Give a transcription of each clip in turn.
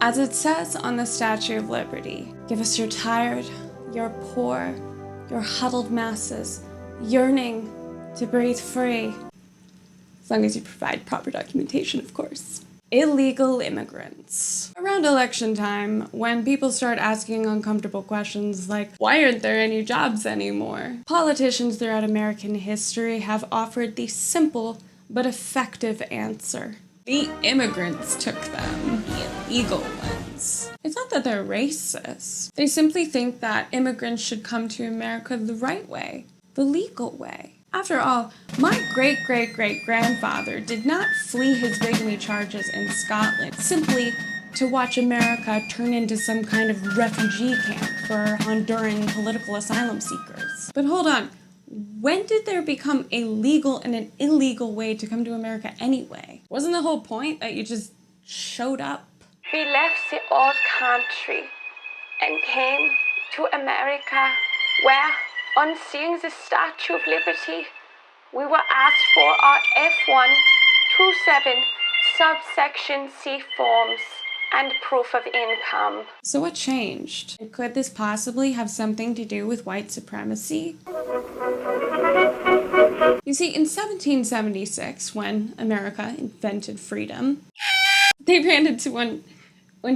As it says on the Statue of Liberty, give us your tired, your poor, your huddled masses, yearning to breathe free. As long as you provide proper documentation, of course. Illegal immigrants. Around election time, when people start asking uncomfortable questions like, why aren't there any jobs anymore? Politicians throughout American history have offered the simple but effective answer. The immigrants took them, the illegal ones. It's not that they're racist. They simply think that immigrants should come to America the right way, the legal way. After all, my great-great-great-grandfather did not flee his bigamy charges in Scotland simply to watch America turn into some kind of refugee camp for Honduran political asylum seekers. But hold on, when did there become a legal and an illegal way to come to America anyway? Wasn't the whole point that you just showed up? We left the old country and came to America, where, on seeing the Statue of Liberty, we were asked for our F127 subsection C forms and proof of income. So what changed? And could this possibly have something to do with white supremacy? You see, in 1776, when America invented freedom, they ran into one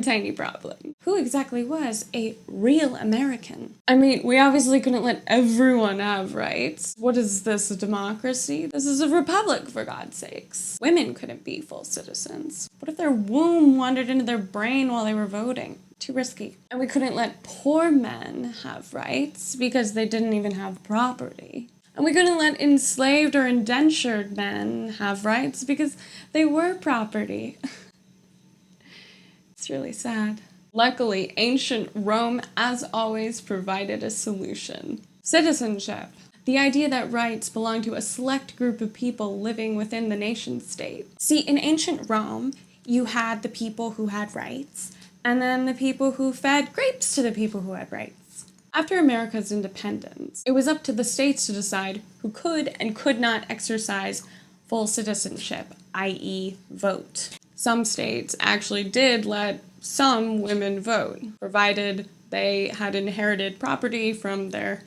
tiny problem. Who exactly was a real American? I mean, we obviously couldn't let everyone have rights. What is this, a democracy? This is a republic, for God's sakes. Women couldn't be full citizens. What if their womb wandered into their brain while they were voting? Too risky. And we couldn't let poor men have rights because they didn't even have property. And we couldn't let enslaved or indentured men have rights because they were property. It's really sad. Luckily, ancient Rome, as always, provided a solution. Citizenship. The idea that rights belong to a select group of people living within the nation-state. See, in ancient Rome, you had the people who had rights, and then the people who fed grapes to the people who had rights. After America's independence, it was up to the states to decide who could and could not exercise full citizenship, i.e. vote. Some states actually did let some women vote, provided they had inherited property from their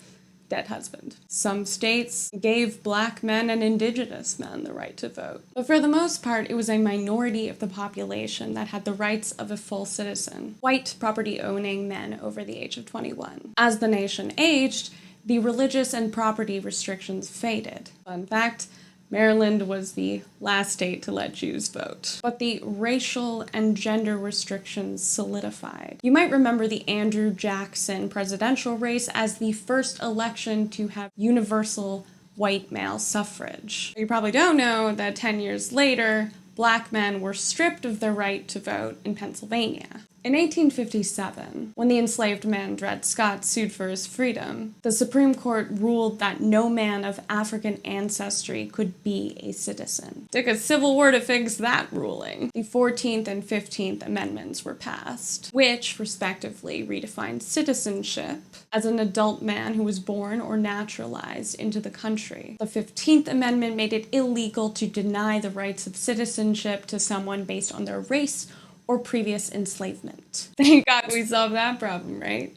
dead husband. Some states gave black men and indigenous men the right to vote. But for the most part, it was a minority of the population that had the rights of a full citizen, white property-owning men over the age of 21. As the nation aged, the religious and property restrictions faded. Fun fact, Maryland was the last state to let Jews vote. But the racial and gender restrictions solidified. You might remember the Andrew Jackson presidential race as the first election to have universal white male suffrage. You probably don't know that 10 years later, black men were stripped of their right to vote in Pennsylvania. In 1857, when the enslaved man Dred Scott sued for his freedom, the Supreme Court ruled that no man of African ancestry could be a citizen. It took a civil war to fix that ruling. The 14th and 15th Amendments were passed, which respectively redefined citizenship as an adult man who was born or naturalized into the country. The 15th Amendment made it illegal to deny the rights of citizenship to someone based on their race or previous enslavement. Thank God we solved that problem, right?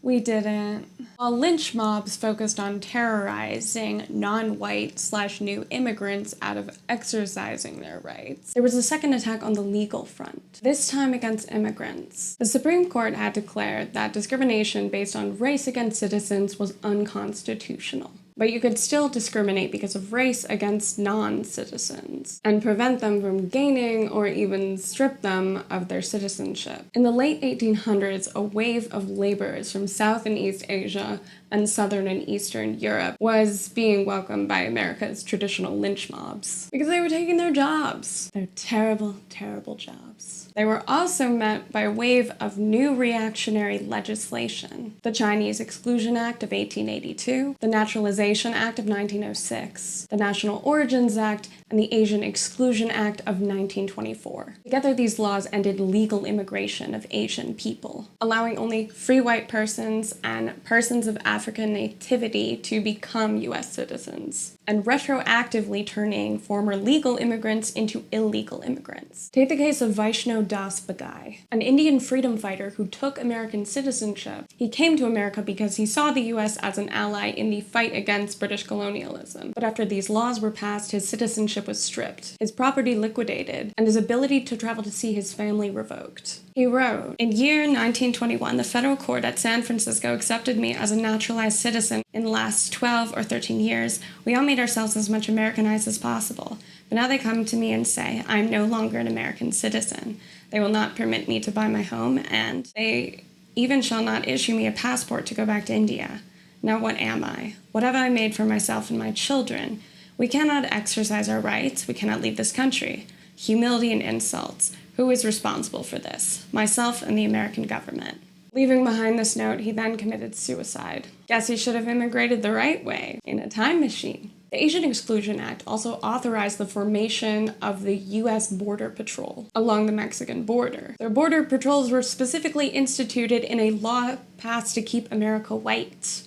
We didn't. While lynch mobs focused on terrorizing non-white/new immigrants out of exercising their rights, there was a second attack on the legal front, this time against immigrants. The Supreme Court had declared that discrimination based on race against citizens was unconstitutional. But you could still discriminate because of race against non-citizens and prevent them from gaining or even strip them of their citizenship. In the late 1800s, a wave of laborers from South and East Asia and Southern and Eastern Europe was being welcomed by America's traditional lynch mobs because they were taking their jobs. Their terrible, terrible jobs. They were also met by a wave of new reactionary legislation. The Chinese Exclusion Act of 1882, the Naturalization Act of 1906, the National Origins Act, and the Asian Exclusion Act of 1924. Together, these laws ended legal immigration of Asian people, allowing only free white persons and persons of African African nativity to become U.S. citizens, and retroactively turning former legal immigrants into illegal immigrants. Take the case of Vaishno Das Bagai, an Indian freedom fighter who took American citizenship. He came to America because he saw the U.S. as an ally in the fight against British colonialism. But after these laws were passed, his citizenship was stripped, his property liquidated, and his ability to travel to see his family revoked. He wrote, "In year 1921, the federal court at San Francisco accepted me as a naturalized citizen. In the last 12 or 13 years, we all made ourselves as much Americanized as possible. But now they come to me and say, I am no longer an American citizen. They will not permit me to buy my home, and they even shall not issue me a passport to go back to India. Now what am I? What have I made for myself and my children? We cannot exercise our rights. We cannot leave this country. Humility and insults. Who is responsible for this? Myself and the American government." Leaving behind this note, he then committed suicide. Guess he should have immigrated the right way, in a time machine. The Asian Exclusion Act also authorized the formation of the U.S. Border Patrol along the Mexican border. Their border patrols were specifically instituted in a law passed to keep America white.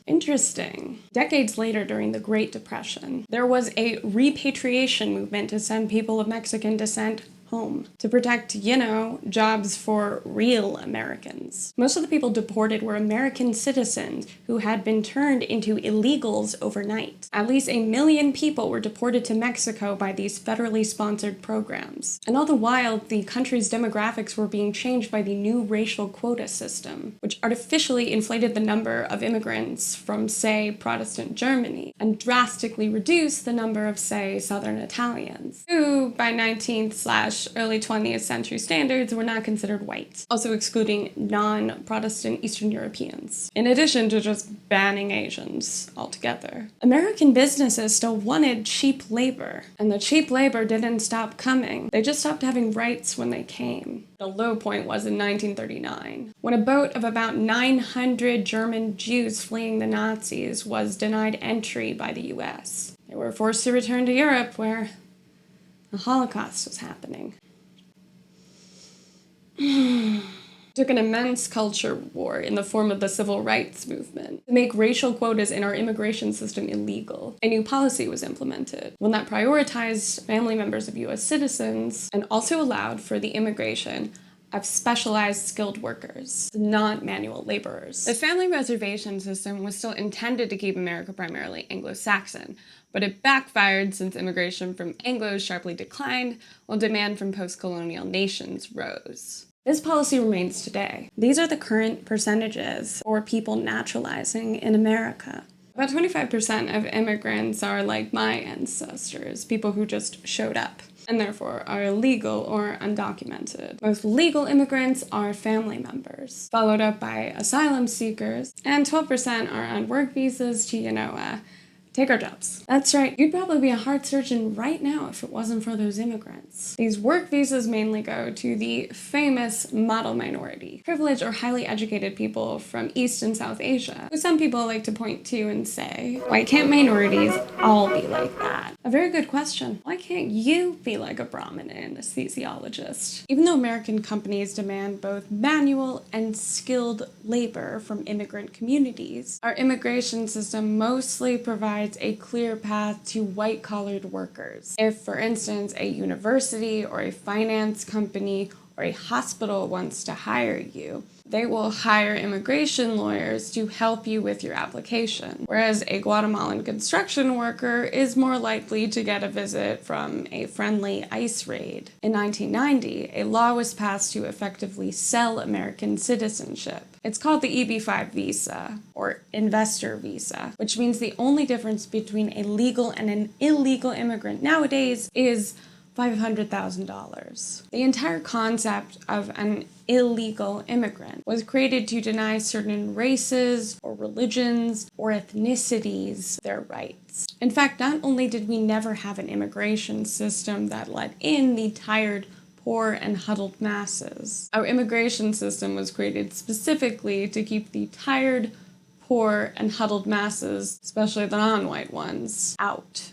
Interesting. Decades later, during the Great Depression, there was a repatriation movement to send people of Mexican descent home to protect, jobs for real Americans. Most of the people deported were American citizens who had been turned into illegals overnight. At least 1 million people were deported to Mexico by these federally sponsored programs. And all the while, the country's demographics were being changed by the new racial quota system, which artificially inflated the number of immigrants from, say, Protestant Germany, and drastically reduced the number of, say, Southern Italians, who by 19th/early 20th century standards were not considered white, also excluding non-Protestant Eastern Europeans, in addition to just banning Asians altogether. American businesses still wanted cheap labor, and the cheap labor didn't stop coming. They just stopped having rights when they came. The low point was in 1939, when a boat of about 900 German Jews fleeing the Nazis was denied entry by the US. They were forced to return to Europe, where the Holocaust was happening. Took an immense culture war in the form of the civil rights movement to make racial quotas in our immigration system illegal. A new policy was implemented, one that prioritized family members of U.S. citizens and also allowed for the immigration of specialized skilled workers, not manual laborers. The family reservation system was still intended to keep America primarily Anglo-Saxon, but it backfired since immigration from Anglos sharply declined while demand from post-colonial nations rose. This policy remains today. These are the current percentages for people naturalizing in America. About 25% of immigrants are like my ancestors, people who just showed up, and therefore are illegal or undocumented. Most legal immigrants are family members, followed up by asylum seekers, and 12% are on work visas to, take our jobs. That's right, you'd probably be a heart surgeon right now if it wasn't for those immigrants. These work visas mainly go to the famous model minority, privileged or highly educated people from East and South Asia, who some people like to point to and say, why can't minorities all be like that? A very good question. Why can't you be like a Brahmin anesthesiologist? Even though American companies demand both manual and skilled labor from immigrant communities, our immigration system mostly provides a clear path to white-collared workers. If, for instance, a university or a finance company or a hospital wants to hire you, they will hire immigration lawyers to help you with your application, whereas a Guatemalan construction worker is more likely to get a visit from a friendly ICE raid. In 1990, a law was passed to effectively sell American citizenship. It's called the EB-5 visa, or investor visa, which means the only difference between a legal and an illegal immigrant nowadays is $500,000. The entire concept of an illegal immigrant was created to deny certain races or religions or ethnicities their rights. In fact, not only did we never have an immigration system that let in the tired, poor, and huddled masses, our immigration system was created specifically to keep the tired, poor, and huddled masses, especially the non-white ones, out.